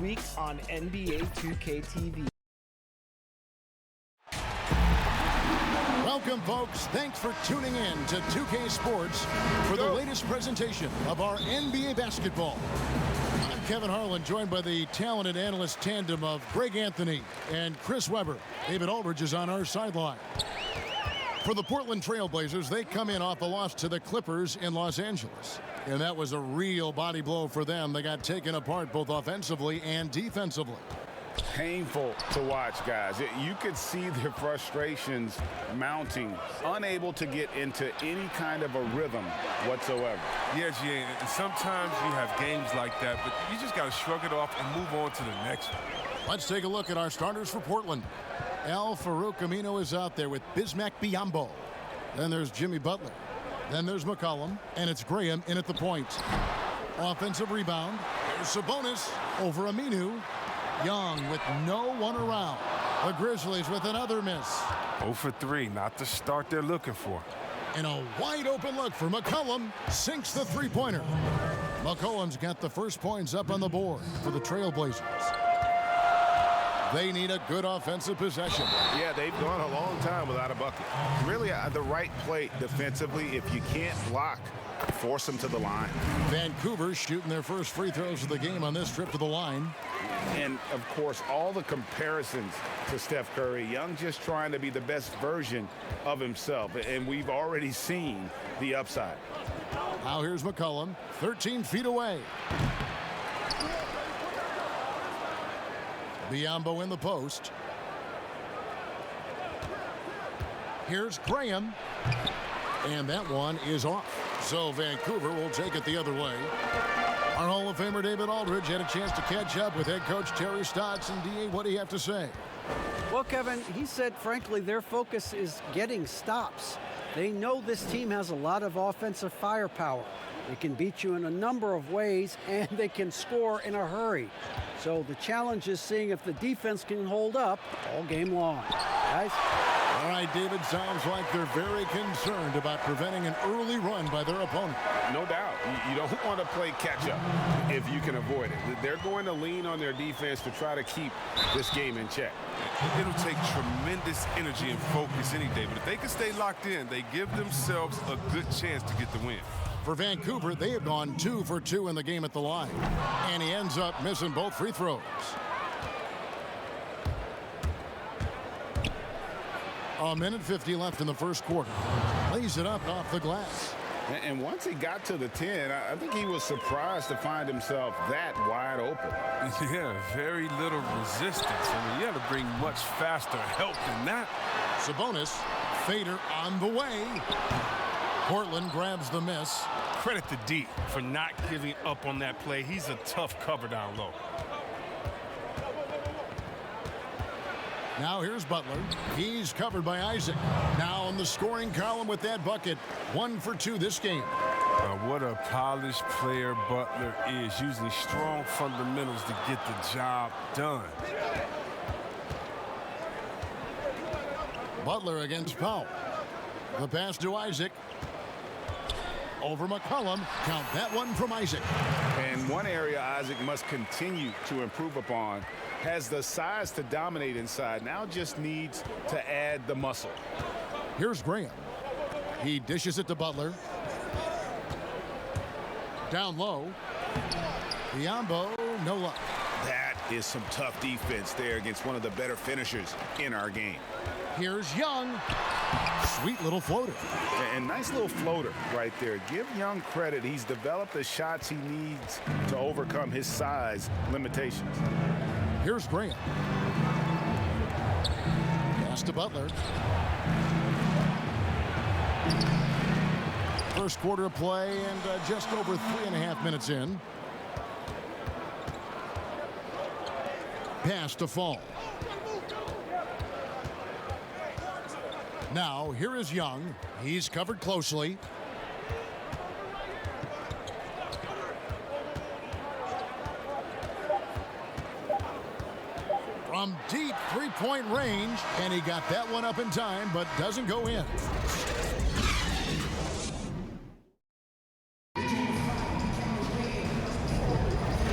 week on NBA 2K TV. Welcome, folks. Thanks for tuning in to 2K Sports for the latest presentation of our NBA basketball. I'm Kevin Harlan, joined by the talented analyst tandem of Greg Anthony and Chris Webber. David Aldridge is on our sideline. For the Portland Trail Blazers, they come in off a loss to the Clippers in Los Angeles. And that was a real body blow for them. They got taken apart both offensively and defensively. Painful to watch, guys. You could see their frustrations mounting, unable to get into any kind of a rhythm whatsoever. Yeah, G, and sometimes you have games like that, but you just got to shrug it off and move on to the next one. Let's take a look at our starters for Portland. Al-Farouq Aminu is out there with Bismack Biyombo. Then there's Jimmy Butler. Then there's McCollum, and it's Graham in at the point. Offensive rebound. There's Sabonis over Aminu. Young with no one around. The Grizzlies with another miss. 0 for 3, not the start they're looking for. And a wide open look for McCollum. Sinks the three-pointer. McCollum's got the first points up on the board for the Trailblazers. They need a good offensive possession. Yeah, they've gone a long time without a bucket. Really, the right play defensively. If you can't block, force them to the line. Vancouver shooting their first free throws of the game on this trip to the line. And, of course, all the comparisons to Steph Curry. Young just trying to be the best version of himself. And we've already seen the upside. Now here's McCollum, 13 feet away. Biyombo in the post. Here's Graham. And that one is off. So Vancouver will take it the other way. Our Hall of Famer David Aldridge had a chance to catch up with head coach Terry Stotts. And D.A., what do you have to say? Well, Kevin, he said, frankly, their focus is getting stops. They know this team has a lot of offensive firepower. They can beat you in a number of ways, and they can score in a hurry. So the challenge is seeing if the defense can hold up all game long. Guys? All right, David, sounds like they're very concerned about preventing an early run by their opponent. No doubt. You don't want to play catch-up if you can avoid it. They're going to lean on their defense to try to keep this game in check. It'll take tremendous energy and focus any day, but if they can stay locked in, they give themselves a good chance to get the win. For Vancouver, they have gone 2 for 2 in the game at the line. And he ends up missing both free throws. A minute 50 left in the first quarter. Lays it up off the glass. And once he got to the 10, I think he was surprised to find himself that wide open. Yeah, very little resistance. I mean, you had to bring much faster help than that. Sabonis, fader on the way. Portland grabs the miss. Credit to D for not giving up on that play. He's a tough cover down low. Now here's Butler. He's covered by Isaac. Now on the scoring column with that bucket. 1 for 2 this game. What a polished player Butler is, using strong fundamentals to get the job done. Butler against Powell. The pass to Isaac. Over McCollum. Count that one from Isaac. And one area Isaac must continue to improve upon. Has the size to dominate inside. Now just needs to add the muscle. Here's Graham. He dishes it to Butler. Down low. Biyombo, no luck. That is some tough defense there against one of the better finishers in our game. Here's Young. Sweet little floater. And nice little floater right there. Give Young credit. He's developed the shots he needs to overcome his size limitations. Here's Graham. Pass to Butler. First quarter of play and just over 3.5 minutes in. Pass to Fall. Now, here is Young. He's covered closely. From deep three-point range, and he got that one up in time, but doesn't go in.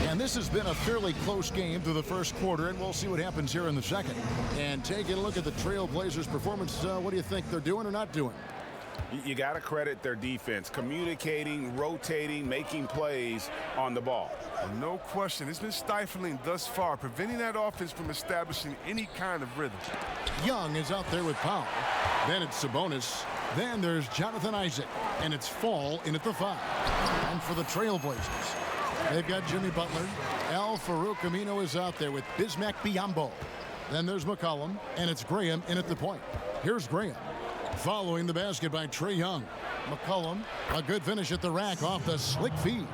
And this has been a fairly close game through the first quarter, and we'll see what happens here in the second. And taking a look at the Trailblazers' performance, what do you think they're doing or not doing? You got to credit their defense, communicating, rotating, making plays on the ball. Well, no question. It's been stifling thus far, preventing that offense from establishing any kind of rhythm. Young is out there with Powell. Then it's Sabonis. Then there's Jonathan Isaac. And it's Fall in at the 5. And for the Trailblazers, they've got Jimmy Butler. Al-Farouq Aminu is out there with Bismack Biyombo. Then there's McCollum. And it's Graham in at the point. Here's Graham. Following the basket by Trae Young. McCollum, a good finish at the rack off the slick feed.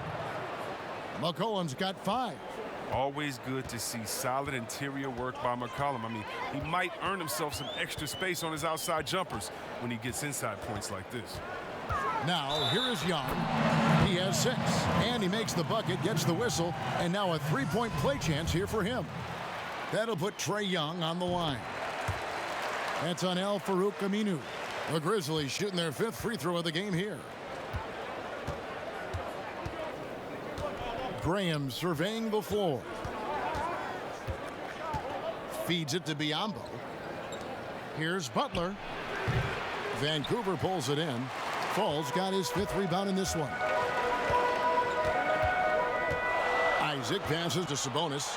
McCollum's got 5. Always good to see solid interior work by McCollum. I mean, he might earn himself some extra space on his outside jumpers when he gets inside points like this. Now, here is Young. He has 6. And he makes the bucket, gets the whistle, and now a 3-point play chance here for him. That'll put Trae Young on the line. That's on Al-Farouq Aminu. The Grizzlies shooting their 5th free throw of the game here. Graham surveying the floor. Feeds it to Biyombo. Here's Butler. Vancouver pulls it in. Fall's got his 5th rebound in this one. Isaac passes to Sabonis.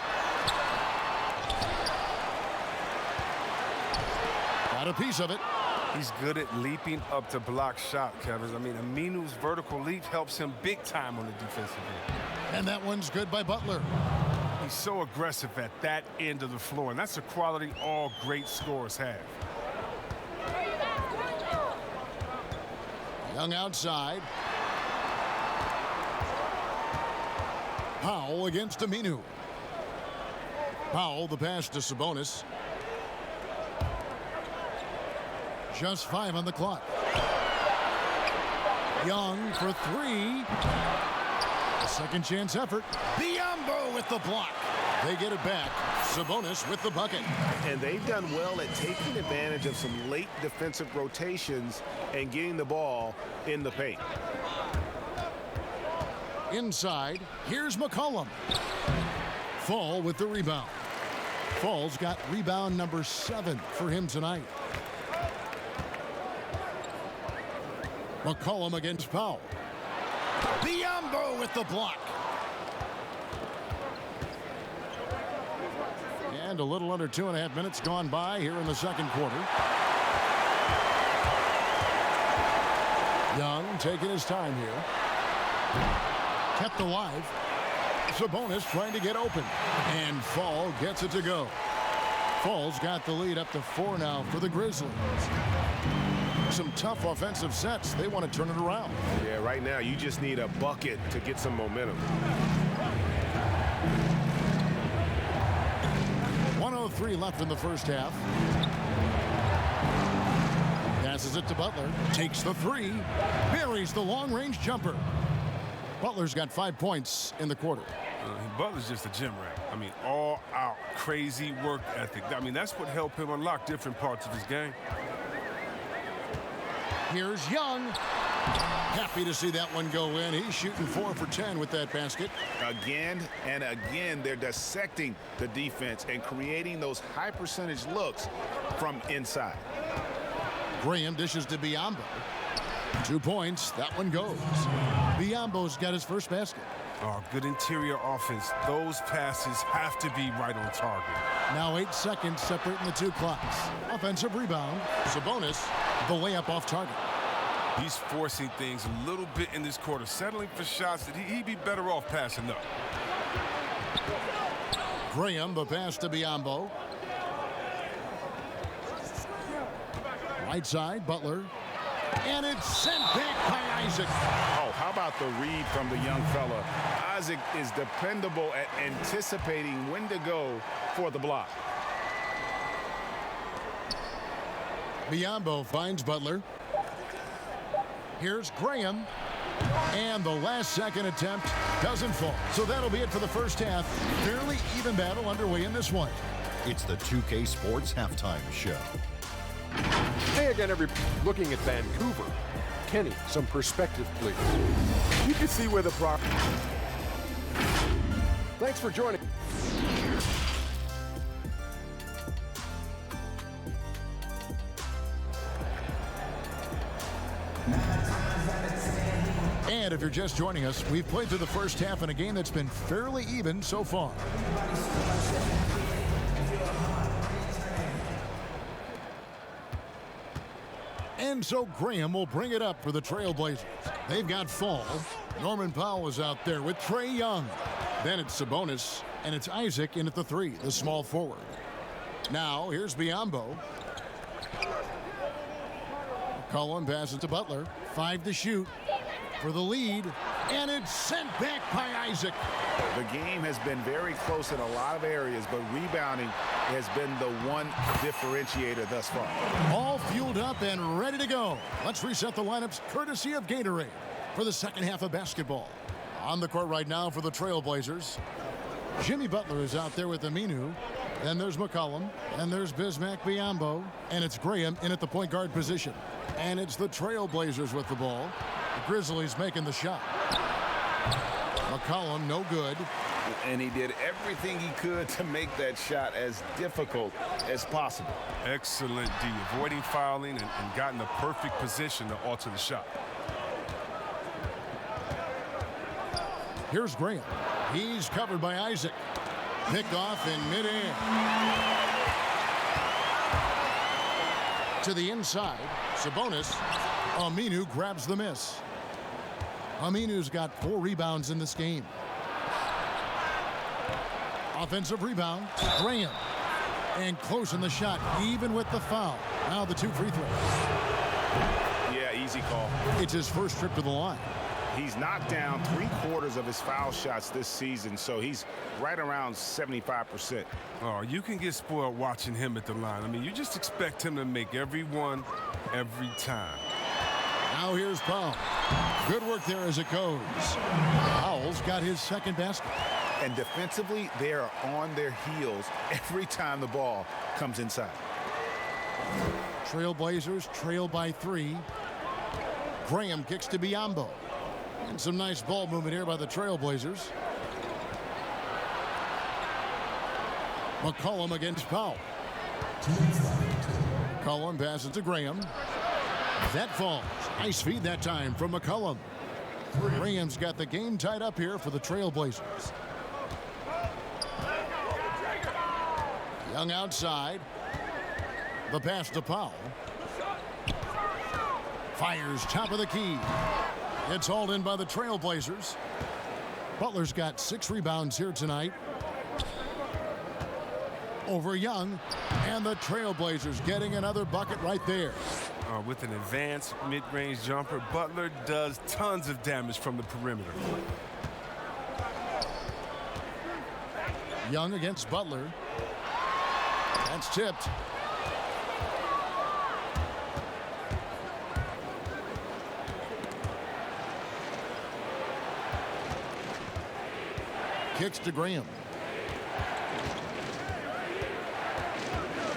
Got a piece of it. He's good at leaping up to block shot, Kevin. I mean, Aminu's vertical leap helps him big time on the defensive end. And that one's good by Butler. He's so aggressive at that end of the floor, and that's a quality all great scorers have. Young outside. Powell against Aminu. Powell, the pass to Sabonis. Just 5 on the clock. Young for 3. A second chance effort. Biyombo with the block. They get it back. Sabonis with the bucket. And they've done well at taking advantage of some late defensive rotations and getting the ball in the paint. Inside, here's McCollum. Fall with the rebound. Fall's got rebound number 7 for him tonight. McCollum against Powell. Biyombo with the block. And a little under 2.5 minutes gone by here in the second quarter. Young taking his time here. Kept alive. Sabonis trying to get open. And Fall gets it to go. Fall's got the lead up to 4 now for the Grizzlies. Some tough offensive sets. They want to turn it around. Yeah, right now you just need a bucket to get some momentum. 1:03 left in the first half. Passes it to Butler. Takes the 3. Buries the long-range jumper. Butler's got 5 points in the quarter. Butler's just a gym rat. I mean, all out, crazy work ethic. I mean, that's what helped him unlock different parts of his game. Here's Young. Happy to see that one go in. He's shooting 4 for 10 with that basket. Again and again, they're dissecting the defense and creating those high percentage looks from inside. Graham dishes to Biyombo. 2 points. That one goes. Biyombo's got his first basket. Oh, good interior offense. Those passes have to be right on target. Now 8 seconds separating the 2 clocks. Offensive rebound. Sabonis, the layup off target. He's forcing things a little bit in this quarter, settling for shots that he'd be better off passing up. Graham, the pass to Biyombo. Right side, Butler. And it's sent back by Isaac. Oh, how about the read from the young fella? Isaac is dependable at anticipating when to go for the block. Biyombo finds Butler. Here's Graham. And the last second attempt doesn't fall. So that'll be it for the first half. Fairly even battle underway in this one. It's the 2K Sports Halftime Show. Hey again, everybody. Looking at Vancouver. Kenny, some perspective, please. You can see where the Thanks for joining. And if you're just joining us, we've played through the first half in a game that's been fairly even so far. And so Graham will bring it up for the Trailblazers. They've got Fall. Norman Powell is out there with Trae Young. Then it's Sabonis, and it's Isaac in at the 3, the small forward. Now, here's Biyombo. Cullen passes to Butler. 5 to shoot for the lead, and it's sent back by Isaac. The game has been very close in a lot of areas, but rebounding has been the one differentiator thus far. All fueled up and ready to go. Let's reset the lineups courtesy of Gatorade for the second half of basketball. On the court right now for the Trailblazers, Jimmy Butler is out there with Aminu. Then there's McCollum, and there's Bismack Biyombo, and it's Graham in at the point guard position. And it's the Trailblazers with the ball. The Grizzlies making the shot. McCollum, no good. And he did everything he could to make that shot as difficult as possible. Excellent D, avoiding fouling and got in the perfect position to alter the shot. Here's Graham. He's covered by Isaac. Picked off in midair. To the inside, Sabonis. Aminu grabs the miss. Aminu's got 4 rebounds in this game. Offensive rebound, Graham. And close in the shot, even with the foul. Now the 2 free throws. Yeah, easy call. It's his first trip to the line. He's knocked down 3/4 of his foul shots this season, so he's right around 75%. Oh, you can get spoiled watching him at the line. I mean, you just expect him to make every one, every time. Now here's Powell. Good work there as it goes. Powell's got his second basket. And defensively, they are on their heels every time the ball comes inside. Trailblazers trail by 3. Graham kicks to Biyombo. And some nice ball movement here by the Trailblazers. McCollum against Powell. McCollum passes to Graham. That falls. Nice feed that time from McCollum. Graham's got the game tied up here for the Trailblazers. Young outside. The pass to Powell. Fires top of the key. It's hauled in by the Trailblazers. Butler's got 6 rebounds here tonight. Over Young. And the Trailblazers getting another bucket right there. With an advanced mid-range jumper, Butler does tons of damage from the perimeter. Young against Butler. That's tipped. Kicks to Graham.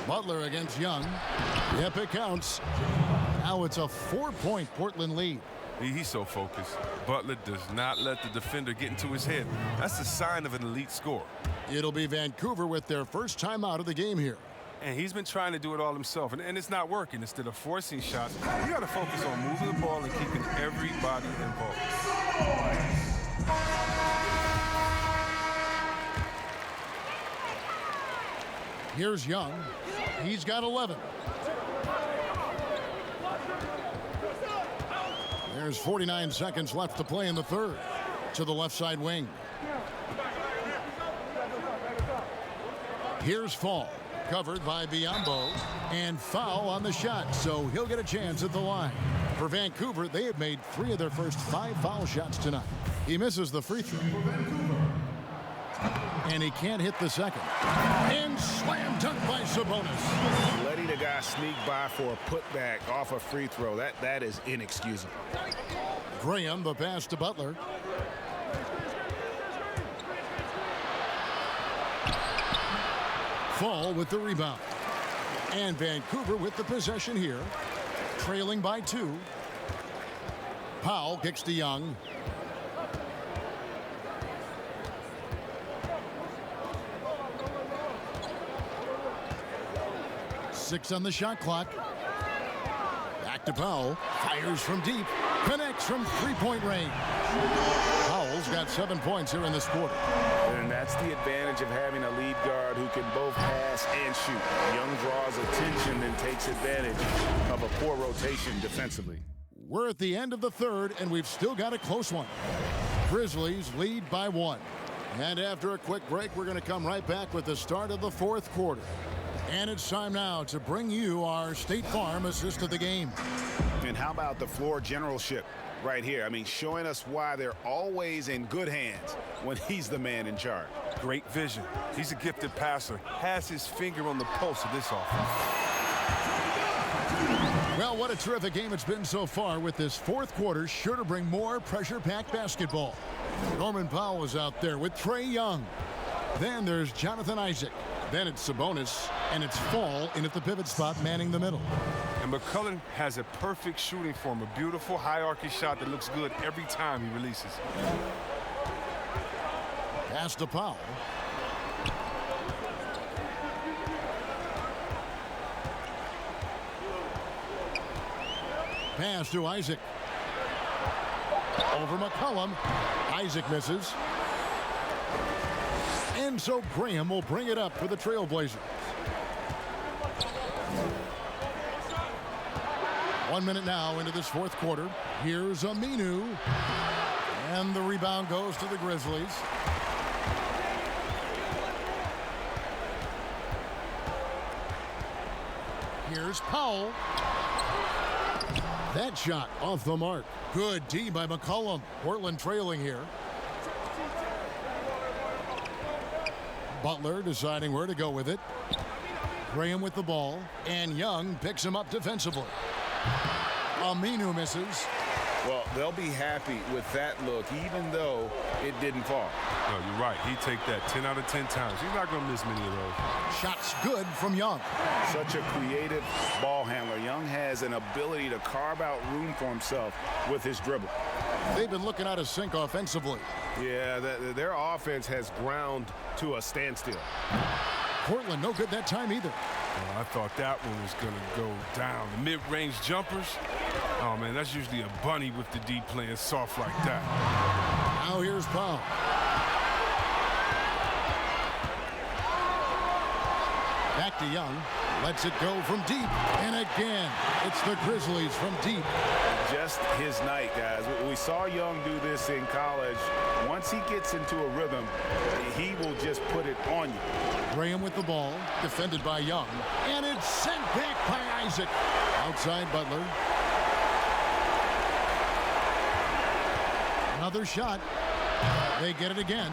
Butler against Young. Yep, it counts. Now it's a 4-point Portland lead. He's so focused. Butler does not let the defender get into his head. That's a sign of an elite scorer. It'll be Vancouver with their first time out of the game here. And he's been trying to do it all himself, and it's not working. Instead of forcing shots, you got to focus on moving the ball and keeping everybody involved. Here's Young. He's got 11. There's 49 seconds left to play in the third. To the left side wing. Here's Fall. Covered by Biyombo. And foul on the shot, so he'll get a chance at the line. For Vancouver, they have made 3 of their first 5 foul shots tonight. He misses the free throw. And he can't hit the second. And slam dunk by Sabonis. Letting a guy sneak by for a putback off a free throw, that is inexcusable. Graham, the pass to Butler. Fall with the rebound. And Vancouver with the possession here. Trailing by 2. Powell kicks to Young. 6 on the shot clock. Back to Powell. Fires from deep. Connects from three-point range. Powell's got 7 points here in this quarter. And that's the advantage of having a lead guard who can both pass and shoot. Young draws attention and takes advantage of a poor rotation defensively. We're at the end of the third, and we've still got a close one. Grizzlies lead by 1. And after a quick break, we're going to come right back with the start of the fourth quarter. And it's time now to bring you our State Farm assist of the game. And how about the floor generalship right here? I mean, showing us why they're always in good hands when he's the man in charge. Great vision. He's a gifted passer. Has his finger on the pulse of this offense. Well, what a terrific game it's been so far, with this fourth quarter sure to bring more pressure-packed basketball. Norman Powell is out there with Trae Young. Then there's Jonathan Isaac. Then it's Sabonis, and it's Fall in at the pivot spot, manning the middle. And McCullough has a perfect shooting form, a beautiful high-arcing shot that looks good every time he releases. Pass to Powell. Pass to Isaac. Over McCollum. Isaac misses. And so Graham will bring it up for the Trailblazers. 1 minute now into this fourth quarter. Here's Aminu. And the rebound goes to the Grizzlies. Here's Powell. That shot off the mark. Good D by McCollum. Portland trailing here. Butler deciding where to go with it. Graham with the ball. And Young picks him up defensively. Aminu misses. Well, they'll be happy with that look, even though it didn't fall. No, you're right. He'd take that 10 out of 10 times. He's not going to miss many of those. Shots good from Young. Such a creative ball handler. Young has an ability to carve out room for himself with his dribble. They've been looking out of sync offensively. Yeah, their offense has ground to a standstill. Portland no good that time either. I thought that one was going to go down. The mid-range jumpers, oh, man, that's usually a bunny with the D playing soft like that. Now here's Powell. Back to Young. Lets it go from deep. And again, it's the Grizzlies from deep. Just his night, guys. We saw Young do this in college. Once he gets into a rhythm, he will just put it on you. Graham with the ball, defended by Young. And it's sent back by Isaac. Outside Butler. Another shot. They get it again.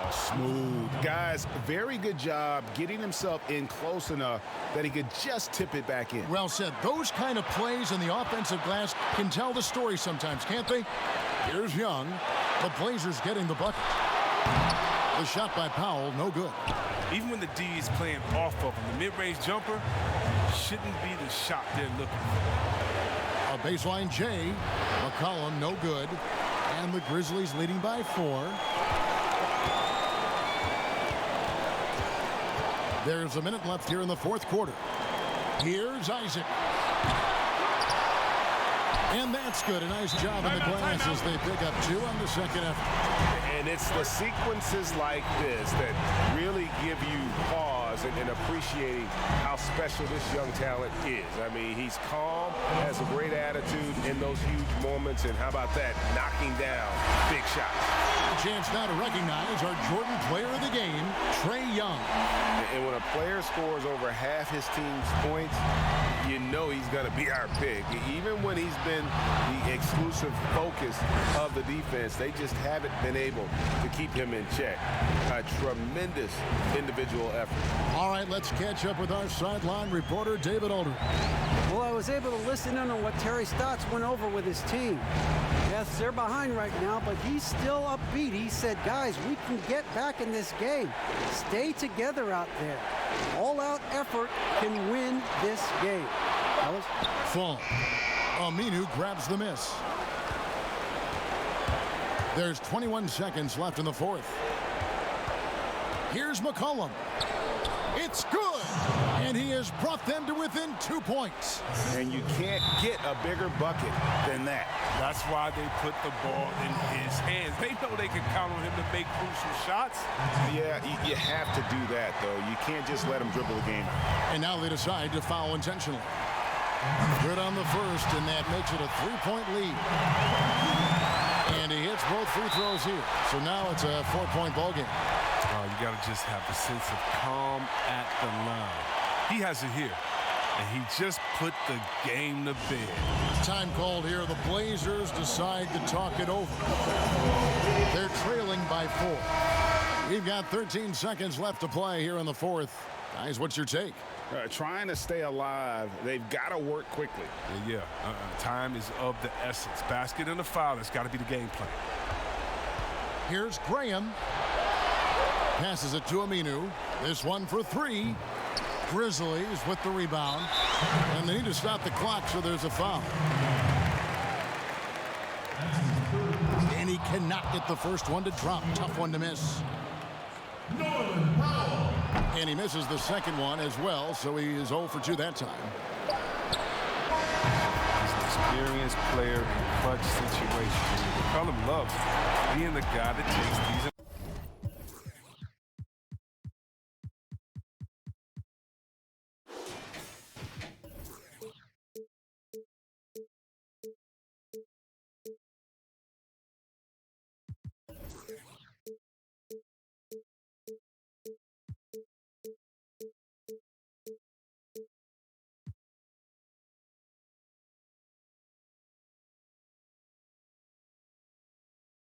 Oh, smooth. Guys, very good job getting himself in close enough that he could just tip it back in. Well said. Those kind of plays in the offensive glass can tell the story sometimes, can't they? Here's Young. The Blazers getting the bucket. The shot by Powell, no good. Even when the D is playing off of him, the mid-range jumper shouldn't be the shot they're looking for. A baseline J. McCollum, no good. And the Grizzlies leading by 4. There's a minute left here in the fourth quarter. Here's Isaac. And that's good. A nice job in the glass as they pick up 2 on the second effort. And it's the sequences like this that really give you pause and appreciating how special this young talent is. I mean, he's calm, has a great attitude in those huge moments, and how about that, knocking down big shots. A chance now to recognize our Jordan player of the game, Trae Young. And when a player scores over half his team's points, you know he's going to be our pick. Even when he's been the exclusive focus of the defense, they just haven't been able to keep him in check. A tremendous individual effort. All right, let's catch up with our sideline reporter, David Aldridge. Well, I was able to listen in on what Terry Stotts went over with his team. Yes, they're behind right now, but he's still upbeat. He said, guys, we can get back in this game. Stay together out there. All-out effort can win this game. Fellas? Fall. Aminu grabs the miss. There's 21 seconds left in the fourth. Here's McCollum. It's good. And he has brought them to within 2 points. And you can't get a bigger bucket than that. That's why they put the ball in his hands. They know they can count on him to make crucial shots. Yeah, you have to do that, though. You can't just let him dribble the game. And now they decide to foul intentionally. Good on the first, and that makes it a 3-point lead. And he hits both free throws here. So now it's a 4-point ball game. You got to just have the sense of calm at the line. He has it here, and he just put the game to bed. Time called here. The Blazers decide to talk it over. They're trailing by 4. We've got 13 seconds left to play here in the fourth. Guys, what's your take? Trying to stay alive, they've got to work quickly. Time is of the essence. Basket and a foul, that's got to be the game plan. Here's Graham. Passes it to Aminu. This one for 3. Grizzlies with the rebound. And they need to stop the clock, so there's a foul. And he cannot get the first one to drop. Tough one to miss. And he misses the second one as well, so he is 0 for 2 that time. He's an experienced player in clutch situations. McCollum loves being the guy that takes these